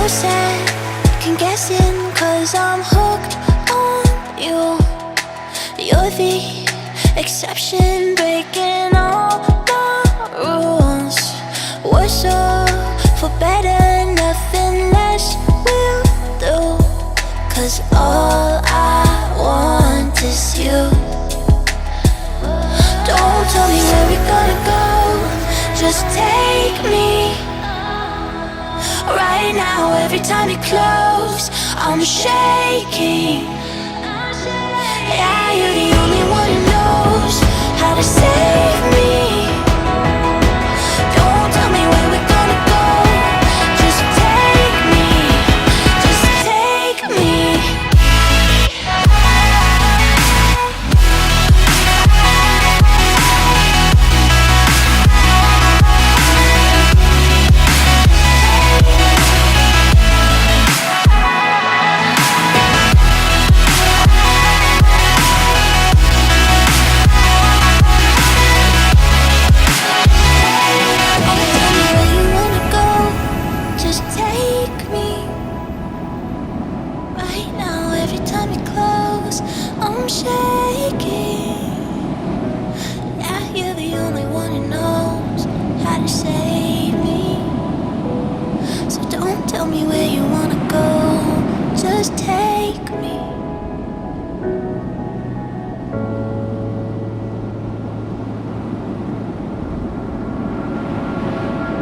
second guessing, 'cause I'm hooked on you. You're the exception, breaking all the rules. We're so for better, nothing less will do. 'Cause all I want is you. Don't tell me where we're gonna go, just take me. Right now, every time you close, I'm shaking. Yeah, you're the only one who knows how to save me. Don't tell me where we're gonna go, just take me, just take me. Tell me where